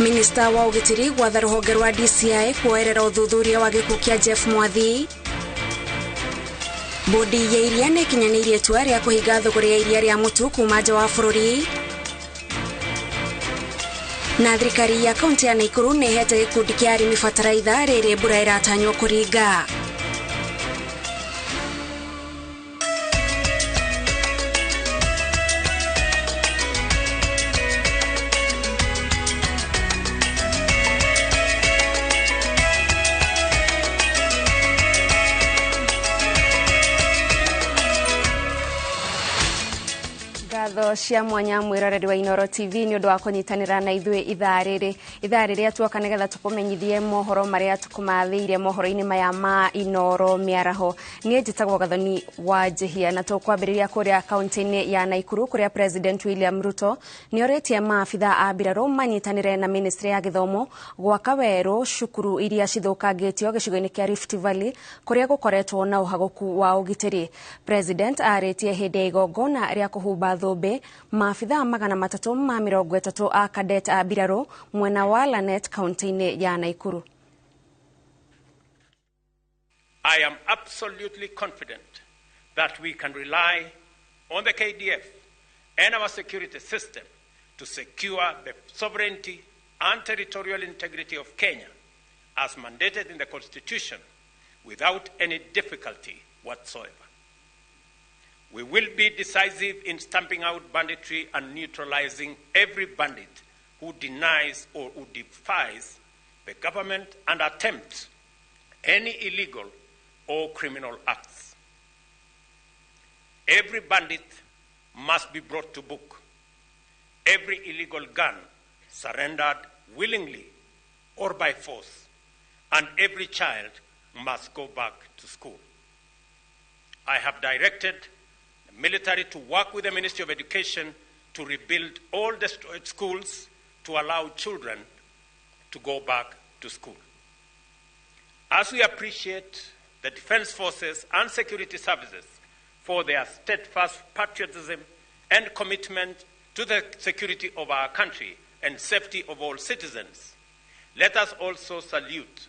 Minista wa ugitiri gwatha ruhonge rwa DCI kuerera uthuthuria wa gikuo kia Geoffrey Mwathi. Bodi ya iria nekinyanirie itua ria kuhinga thogora ya iria ria mutu kuma nja wa bururi. Na thirikari ya kaunti ya Nakuru nehete gikundi kia arimi bataraitha riri mbura iratanywo kuringa. Gatho cia mwanya mwiroreri wa Inoro TV ni undu wa kunyitanira na ithui ithaa riri atuoka nigetha tukumenyithie mohoro maria tukumathiire mohoro-ini maya ma Inoro miaraho. Nie njitagwo Gathoni wa Jehia na tukwambiriria kuria kaunti-ini ya Nakuru kuria President William Ruto ni oritie maabitha a mbirarũ manyitanire na Ministry ya Githomo gwaka werũ cukuru iria cithũkangĩtio gĩcigo-inĩ kia Rift Valley kuria gukoretwo na uhagoku wa ugitiri. President aritie hindi ya igongona ria kuhumba thũmbĩ maabitha 330 a cadet a mbirarũ mwena wa Lanet kaunti-ini ya Nakuru. I am absolutely confident that we can rely on the KDF and our security system to secure the sovereignty and territorial integrity of Kenya as mandated in the Constitution without any difficulty whatsoever. We will be decisive in stamping out banditry and neutralizing every bandit who denies or who defies the government and attempts any illegal or criminal acts. Every bandit must be brought to book. Every illegal gun surrendered willingly or by force, and every child must go back to school. I have directed the military to work with the Ministry of Education to rebuild all destroyed schools to allow children to go back to school. As we appreciate the Defense Forces and Security Services for their steadfast patriotism and commitment to the security of our country and safety of all citizens, let us also salute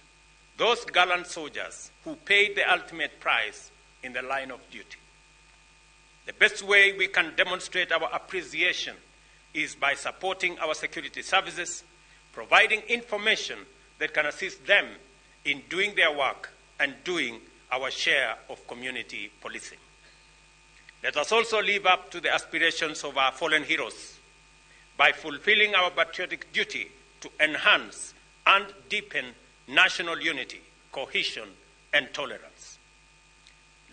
those gallant soldiers who paid the ultimate price in the line of duty. The best way we can demonstrate our appreciation is by supporting our security services, providing information that can assist them in doing their work and doing our share of community policing. Let us also live up to the aspirations of our fallen heroes by fulfilling our patriotic duty to enhance and deepen national unity, cohesion, and tolerance.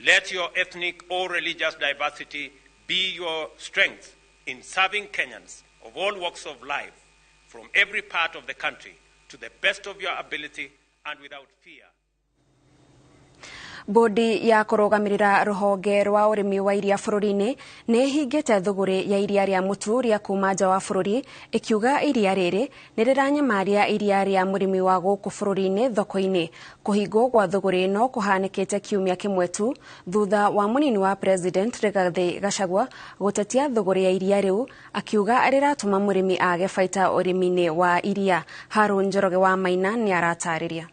Let your ethnic or religious diversity be your strength in serving Kenyans of all walks of life from every part of the country to the best of your ability and without fear. Bodi ya kurugamirira ruhonge rwa urimi wa iria bururi-ini ni hingite thuguri ya iria ria mutu ria kuma nja wa bururi ikiuga iria riri ni riranyamaria iria ria murimi wa guku bururi-ini thoko-ini. Kuhingwo gwa thuguri no kuhanikite kiumia kimwe tu thutha wa munini wa President Rigathi Gachagua gutetia thuguri ya iria riu akiuga riratuma murimi age baita urimi-ini wa iria. Harun Njoroge wa Maina ni aratariria.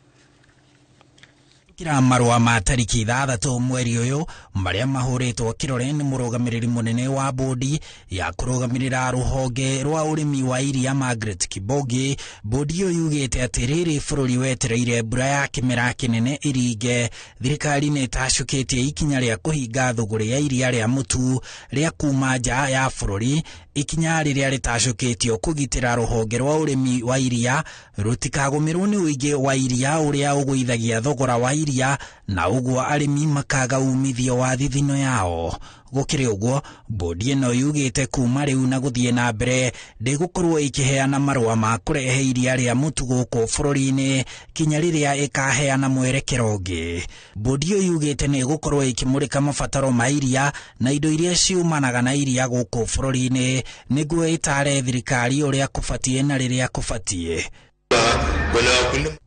Kira marua ma tariki 6 mweri uyu maria mahuritwo kirore ni murugamiriri munene wa bodi ya kurugamirira ruhonge rwa urimi wa iria Margaret Kibogi. Bodi yo yugite ati riri bururi wetereire mbura ya kimera kinene iringe, thirikari ni tashukitie ikinya ria kuhinga thuguri ya iria ria mutu ria kuma nja ya bururi, ikinya riria ritashukitio kugitira ruhonge rwa urimi wa iria rutikagumirwo ni uingi wa iria uria uguithagia thogora wa iria na uguo arimi makaga umithio wa thithino yao. Gukiri uguo, bodi ino yugite kuma riu na guthie na mbere ndigukorwo ikiheana marua ma kurehe iria ria mutu guku bururi-ini kinya riria ikaheana mwerekero ungi. Bodi yo yugite ni gukorwo ikimurika mabataro ma iria na indo iria ciumanaga na iria guku bururi-ini niguo itare thirikari uria kubatie na riria kubatie.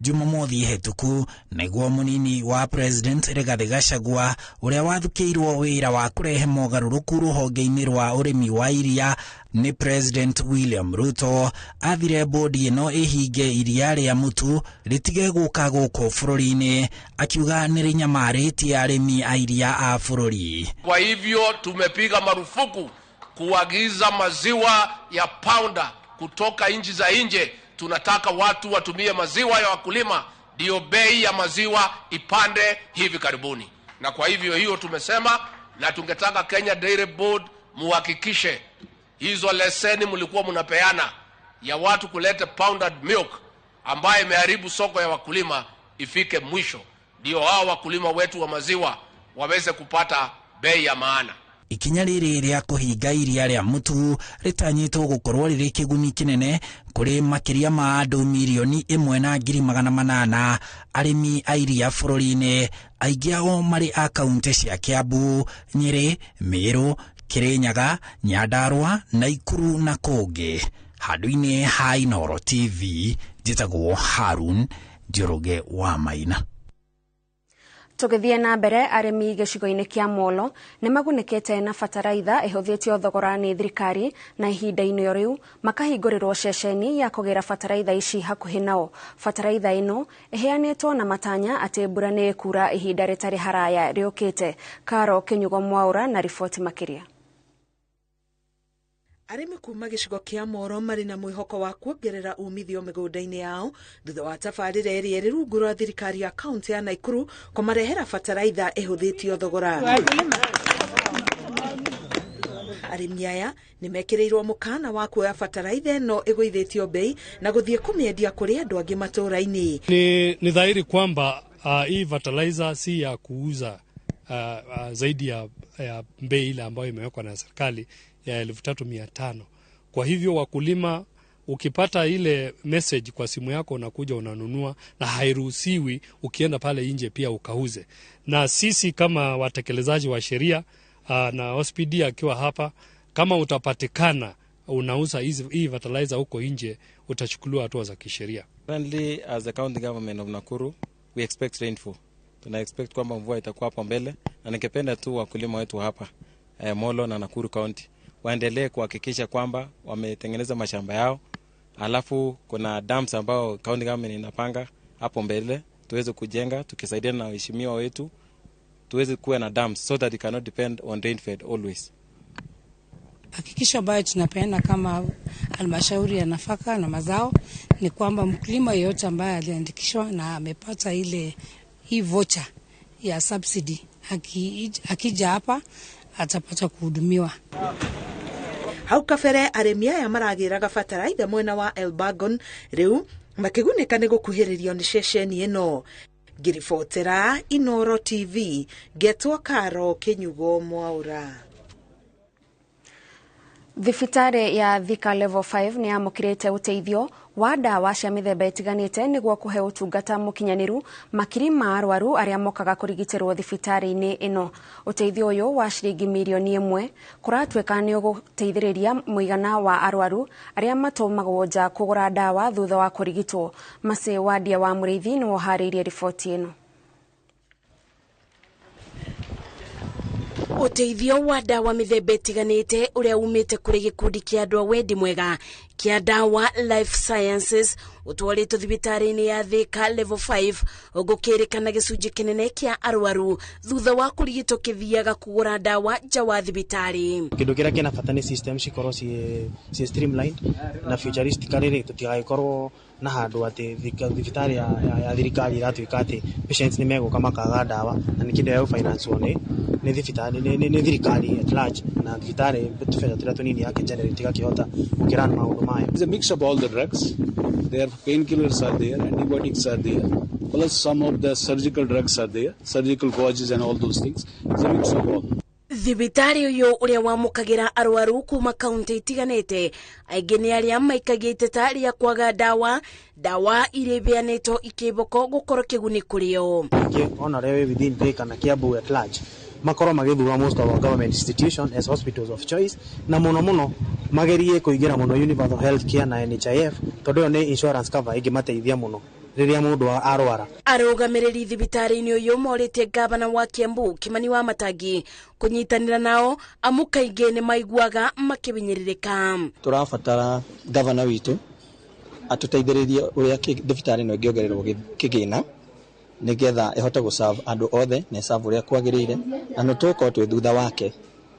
Jumamothi hetũku nĩguo mũnini wa president Rigathi Gachagua ũrĩa wathukĩirwo wĩra wa kũrehe mogarũrũku rũhonge-inĩ rwa ũrĩmi wa iria nĩ President William Ruto athire bodi ĩno ĩhinge iria rĩa mũtu rĩtige gũka gũkũ bũrũri-inĩ, akiuga nĩ rĩnyamarĩtie arĩmi a iria a bũrũri. Kwa hivyo tumepiga marufuku kuagiza maziwa ya pounder kutoka nchi za nje. Tunataka watu watumie maziwa ya wakulima, ndio bei ya maziwa ipande hivi karibuni. Na kwa hivyo hiyo tumesema, na tungetaka Kenya Dairy Board muhakikishe hizo leseni mlikuwa mnapeana ya watu kuleta pounded milk ambaye imeharibu soko ya wakulima ifike mwisho, ndio hao wakulima wetu wa maziwa waweze kupata bei ya maana. Ikinya rĩrĩ rĩa kũhinga iria rĩa mũtu rĩtanyĩtwo gũkorwo rĩrĩ kĩguni kĩnene kũrĩ makĩria ma andũ milioni 1.8 arĩmi a iria bũrũri-inĩ, aingĩ ao marĩ a kaunti cia Kiambu, Nyeri, Meru, Kirinyaga, Nyandarua, Nakuru na kũngĩ. Handũ-inĩ ha Inooro TV, njĩtagwo Harun Njoroge wa Maina. Tũgĩthiĩ na mbere, arĩmi gĩcigo-inĩ kĩa Molo nĩ magunĩkĩte na bataraitha ĩhũthĩtio thogora nĩ thirikari, na ihinda-inĩ rĩu makahingũrĩrwo ceceni ya kũgĩra bataraitha ici hakuhĩ nao. Bataraitha ĩno ĩheanĩtwo na matanya atĩ mbura nĩ ĩkura ihinda rĩtarĩ haraya rĩũkĩte. Karo Kinyugo Mwaura na riboti makĩria. Arĩmi kuma gĩcigo kĩa Moro marĩ na mwĩhoko wa kuongerera umithio mĩgũnda-inĩ yao thutha wa tabarĩra ĩrĩa ĩrĩ rungu rwa thirikari ya kaunti ya Nakuru kũmarehera bataraitha ĩhũthĩtio thogora. Arĩmi aya nĩ mekĩrĩirwo mũkana wa kuoya bataraitha ĩno ĩgũithĩtio bei na gũthiĩ kũmĩendia kũrĩ andũ angĩ matũũra-inĩ. Ni dhahiri kwamba hii fertilizer si ya kuuza zaidi ya bei ile ambayo imewekwa na serikali ya 3,500. Kwa hivyo wakulima, ukipata ile message kwa simu yako unakuja unanunua, na hairuhusiwi ukienda pale nje pia ukauze. Na sisi kama watekelezaji wa sheria na OSPD akiwa hapa, kama utapatikana unauza hii fertilizer huko nje, utachukuliwa hatua za kisheria. Currently, as the county government of Nakuru, we expect rainfall. Tuna expect kwamba mvua itakuwa hapo mbele, na ningependa tu wakulima wetu hapa Molo na Nakuru County waendelee kuhakikisha kwamba wametengeneza mashamba yao. Alafu kuna dams ambao county government inapanga hapo mbele tuweze kujenga, tukisaidiana na waheshimiwa wetu tuweze kuwa na dams so that it cannot depend on rainfed always. Hakikisho ambayo tunapeana kama halmashauri ya nafaka na mazao ni kwamba mkulima yeyote ambaye aliandikishwa na amepata hii voucher ya subsidy akija hapa atapata kuhudumiwa. Hau kabere arĩmi aya maragĩraga bataraitha mwena wa Elbagon, rĩu makĩgunĩka nĩ gũkuhĩrĩrio nĩ ceceni ĩno. Ngiribotera Inooro TV, Getwo Karo Kinyugo Mwaura. Thibitarĩ ya Thika Level 5 nĩ yamũkĩrĩte ũteithio wa ndawa cia mĩthemba ĩtiganĩte nĩguo kũhe ũtungata mũkinyanĩru makiri ma arwaru arĩa mokaga kũrigitĩrwo thibitarĩ-inĩ ĩno. Ũteithio ũyũ wa ciringi milioni 1 kũratuĩka nĩ ũgũteithĩrĩria mũigana wa arwaru arĩa matũmagwo nja kũgũra ndawa thutha wa kũrigitwo. Mase Wadia wa Mũrĩithi nĩ woharĩirie riboti ĩno. Ũteithio wa ndawa mĩthemba ĩtiganĩte ũrĩa umĩte kũrĩ gĩkundi kĩa andũ a wendi mwega kĩa ndawa Life Sciences ũtwarĩtwo thibitarĩ-inĩ ya Thika Level 5 ũgũkĩrĩkana gĩcunjĩ kĩnene kĩa arwaru thutha wa kũrigitwo kĩthiaga kũgũra ndawa nja wa thibitarĩ. Kĩndũ kĩrĩa kĩna bata nĩ system cikorwo ci streamlined na futuristically tũtigagĩkorwo na handũ atĩ thibitarĩ ya thirikari iratuĩka atĩ patients nĩ megũka makaga ndawa, na nĩ kĩndũ ya finance nĩ thibitarĩ nĩ thirikari at large, na thibitarĩ tũbeta tũrĩa tũnini yake generate gakĩhota gũkĩrana maũndũ maya. It's a mix of all the drugs. There painkillers are there, antibiotics are there, plus some of the surgical drugs are there, surgical gauges and all those things. It's a mix of all. Thibitarĩ ũyũ ũrĩa wamũkagĩra arwaru kuma kaunti itiganĩte aingĩ nĩ arĩa maikagia iteta rĩa kwaga ndawa irĩ beanĩtwo ikĩboko gũkorwo kĩguni kũrĩ o. Ona rĩo within Thika na Kiambu at large makorwo magithura most of our government institution as hospitals of choice na muno magerie kuingira muno universal health care na NHIF tondu ni insurance cover ingimateithia muno riria mundu arwara. Arugamiriri thibitari-ini uyu morite gavana wa Kiambu Kimani wa Matangi kunyitanira nao amu kaingi ni maiguaga makibinyiririka. Turabatara gavana witu atuteithiririe uria thibitari no ngiongererwo kigina nigetha ihota guserve andu othe na serve uria kwagirire na no tuko twi thutha wake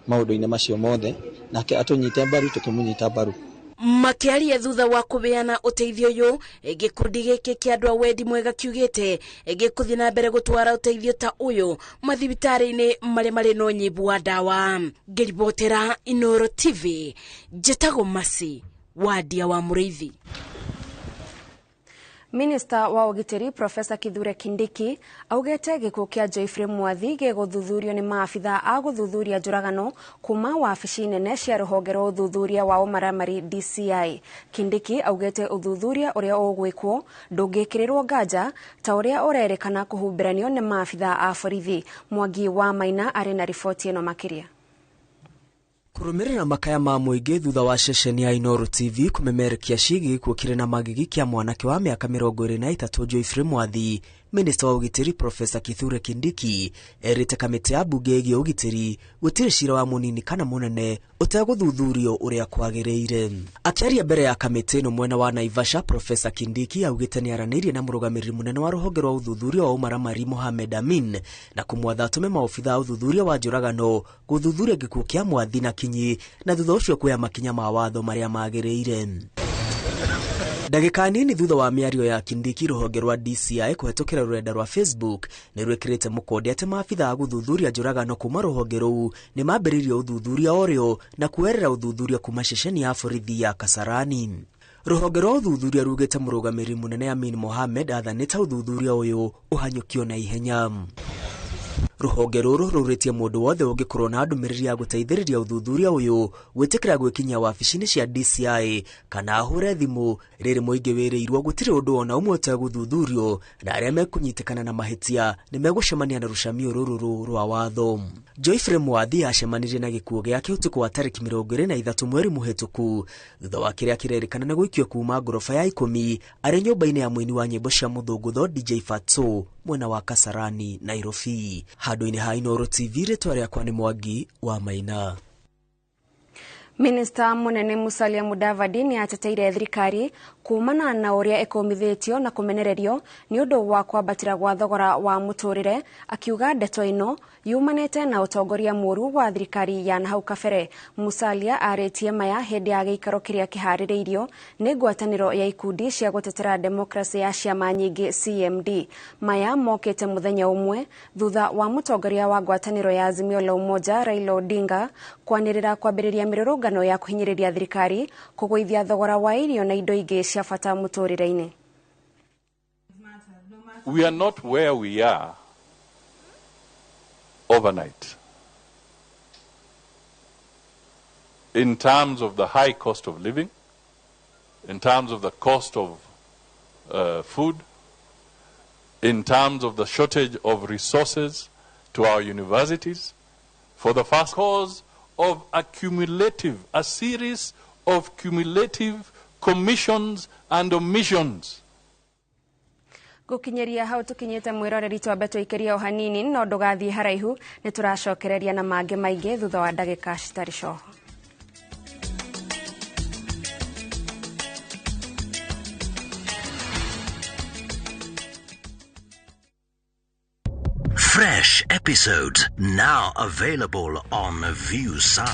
maundu-ini macio mothe nake atunyite mbaru tukimunyita mbaru. Makiaria thutha wa kubeana uteithio uyu gikundi giki kia andu a wendi mwega kiugite gikuthii na mbere gutwara uteithio ta uyu mathibitari-ini mari no nyibu wa dawa. Ngiribotera Inoro TV, Jetago Masi wadia wa Muriithi. Minister wa Ugitiri Professor Kithure Kindiki augete gikuo kia Geoffrey Mwathi giguthuthurio ni maafitha a guthuthuria njuragano kuma wabici nene cia ruhonge rwa uthuthuria wa umaramari DCI. Kindiki augete uthuthuria uria ugwikwo ndungikirirwo nganja ta uria urerekana kuhumbiranio ni maafitha a borithi. Mwangi wa Maina ari na riboti ino makiria. Kurumirira makaya ma muingi thutha wa ceceni ya Inoro TV kumemerekia cigi kuokire na magigi kia mwanake wa miaka 23 Geoffrey Mwathi. Minister wa Ugitiri Professor Kithure Kindiki erite kamiti ya bunge igi ugitiri gutire cira wa munini kana munene uteguthuthurio uria kwagiriire. Akiaria mbere ya kamiti no mwena wa Naivasha, Professor Kindiki augite ni aranirie na murugamiriri munene wa ruhonge rwa uthuthuria wa umaramari Mohamed Amin na kumwatha atume maofitha uthuthuria wa njuragano guthuthuria gikuo kia Mwathi na kinyi na thutha ucio kuya makinya ma watho maria magiriire. Ndagika nini thutha wa miario ya Kindiki, ruhonge rwa DCI kuhetukira rurenda rwa Facebook ni rwekirite mukodi ati maafitha a guthuthuria njuragano kuma ruhonge ruu ni mambiririe uthuthuria orio na kuerera uthuthuria kuma ceceni ya borithi ya Kasarani. Ruhonge rwa uthuthuria rugite murugamiriri munene Amin Mohamed athanite uthuthuria uyu uhanyukio na ihenya. Ruhonge ruru ruritie mundu wothe ungikorwo na ndumiriri ya guteithiriria uthuthuria uyu gwitikira gwikinya wabici-ini cia DCI kana ahure thimu riri muingi wiriirwo gutire undu ona umwe uteguthuthurio na aria mekunyitikana na mahitia ni megucemania na rucamio ruru rwa watho. Geoffrey Mwathi acemanirie na gikuo giake utuku wa tariki 23 mweri muhituku thutha wa kiria kirerikana na gwikio kuma ngorofa ya 10 ari nyumba-ini ya muini wa nyimbo cia muthungutho DJ Fatso mwena wa Kasarani, Nairobi. Handu-ini ha Inoro TV ritwa riakwa ni Mwangi wa Maina. Minister munene Musalia Mudavadi ni ateteire thirikari kumana na uria ekomithitio na kumenererio ni undu wa kwabatira gwa thogora wa muturire, akiuga ndeto ino yumanite na utongoria muru wa thirikari ya nahau kabere. Musalia aretie maya hindi ya giikaro kiria kihaririirio ni ngwataniro ya ikundi cia gutetera demokrasi ya ciama nyingi CMD. Maya mokite muthenya umwe thutha wa mutongoria wa ngwataniro ya Azimio la Umoja Raila Odinga kwanirira kwambiriria mirurungano ya kuhinyiriria thirikari kugwithia thogora wa irio na indo ingi cia bata muturire-ini. We are not where we are overnight in terms of the high cost of living, in terms of the cost of food, in terms of the shortage of resources to our universities, for the first cause of a series of cumulative commissions and omissions. Gukinyeria hau tukinyete mwiroreri twambe ikiria hanini no ndugathie haraihu ni turacokereria na mange maingi thutha wa ndagika citari coho. Fresh episodes now available on View Sasa.